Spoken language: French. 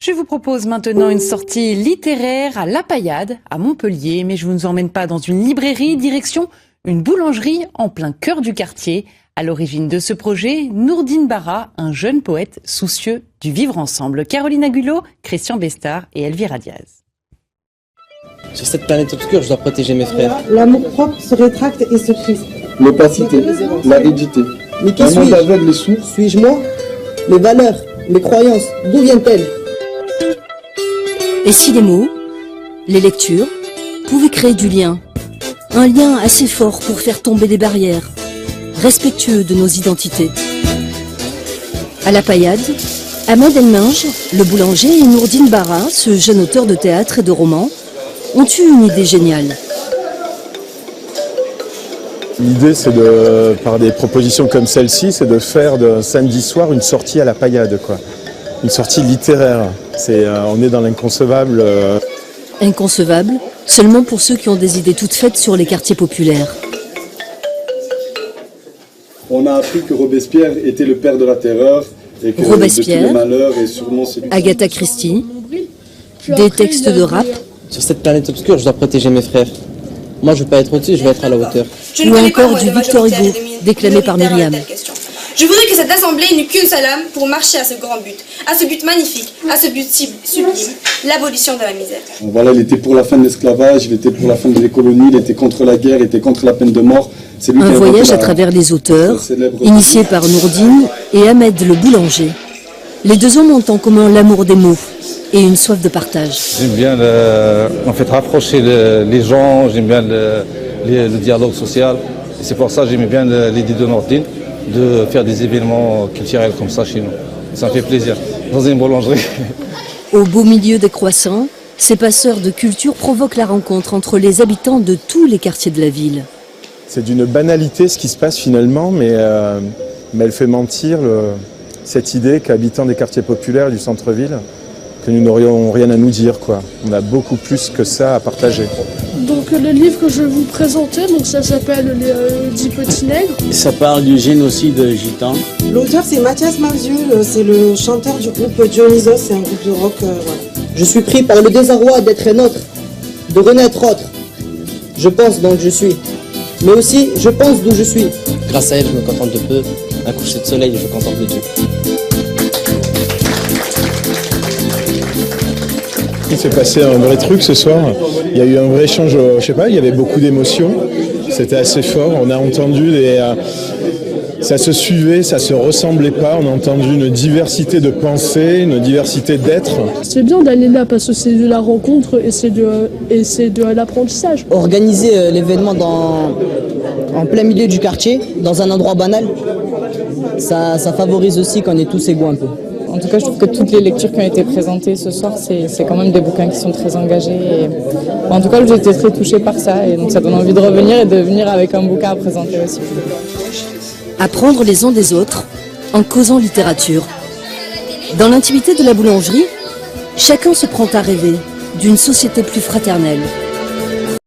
Je vous propose maintenant une sortie littéraire à La Paillade, à Montpellier, mais je ne vous emmène pas dans une librairie, direction une boulangerie en plein cœur du quartier. À l'origine de ce projet, Nourdine Barra, un jeune poète soucieux du vivre ensemble. Caroline Agulot, Christian Bestard et Elvira Diaz. Sur cette planète obscure, je dois protéger mes frères. L'amour-propre se rétracte et se crispe. L'opacité, l'aridité. Mais qui Un monde suis-je? aveugle et sourd. Suis-je moi? Mes valeurs, mes croyances, d'où viennent-elles? Et si les mots, les lectures, pouvaient créer du lien, un lien assez fort pour faire tomber des barrières, respectueux de nos identités. À La Paillade, Ahmed Elminge, le boulanger, et Nourdine Barra, ce jeune auteur de théâtre et de romans, ont eu une idée géniale. L'idée, c'est de, par des propositions comme celle-ci, c'est de faire de samedi soir une sortie à La Paillade, quoi. Une sortie littéraire. On est dans l'inconcevable. Inconcevable, seulement pour ceux qui ont des idées toutes faites sur les quartiers populaires. On a appris que Robespierre était le père de la terreur et que Robespierre, de tous les malheurs est sûrement celui qui... Agatha Christie, des textes de rap, Sur cette planète obscure, je dois protéger mes frères. Moi, je veux pas être au-dessus, je veux être à la hauteur. ou encore du Victor Hugo, déclamé par Myriam. Je voudrais que cette assemblée n'eût qu'une seule âme pour marcher à ce grand but, à ce but magnifique, à ce but sublime, l'abolition de la misère. Voilà, il était pour la fin de l'esclavage, il était pour la fin des colonies, il était contre la guerre, il était contre la peine de mort. C'est lui qui a Un inventé voyage à travers les auteurs, initié par Nourdine et Ahmed le boulanger. Les deux hommes ont en commun l'amour des mots et une soif de partage. J'aime bien rapprocher les gens, j'aime bien le dialogue social. Et c'est pour ça que j'aime bien l'idée de Nourdine de faire des événements culturels comme ça chez nous. Ça me fait plaisir, dans une boulangerie. Au beau milieu des croissants, ces passeurs de culture provoquent la rencontre entre les habitants de tous les quartiers de la ville. C'est d'une banalité ce qui se passe finalement, mais elle fait mentir cette idée qu'habitants des quartiers populaires du centre-ville, que nous n'aurions rien à nous dire, quoi. On a beaucoup plus que ça à partager. Donc le livre que je vais vous présenter, donc ça s'appelle Les 10 petits nègres. Ça parle du génocide gitan. L'auteur c'est Mathias Malzieu, c'est le chanteur du groupe Dionysos, c'est un groupe de rock. Voilà. Je suis pris par le désarroi d'être un autre, de renaître autre. Je pense donc je suis, mais aussi je pense d'où je suis. Grâce à elle, je me contente de peu. Un coucher de soleil, je contemple Dieu. Il s'est passé un vrai truc ce soir. Il y a eu un vrai échange, je sais pas, il y avait beaucoup d'émotions. C'était assez fort. On a entendu ça se suivait, ça se ressemblait pas. On a entendu une diversité de pensées, une diversité d'êtres. C'est bien d'aller là parce que c'est de la rencontre et c'est de l'apprentissage. Organiser l'événement en plein milieu du quartier, dans un endroit banal, ça favorise aussi qu'on ait tous égaux un peu. En tout cas, je trouve que toutes les lectures qui ont été présentées ce soir, c'est quand même des bouquins qui sont très engagés. Et... En tout cas, j'ai été très touchée par ça. Et donc, ça donne envie de revenir et de venir avec un bouquin à présenter aussi. Apprendre les uns des autres en causant littérature. Dans l'intimité de la boulangerie, chacun se prend à rêver d'une société plus fraternelle.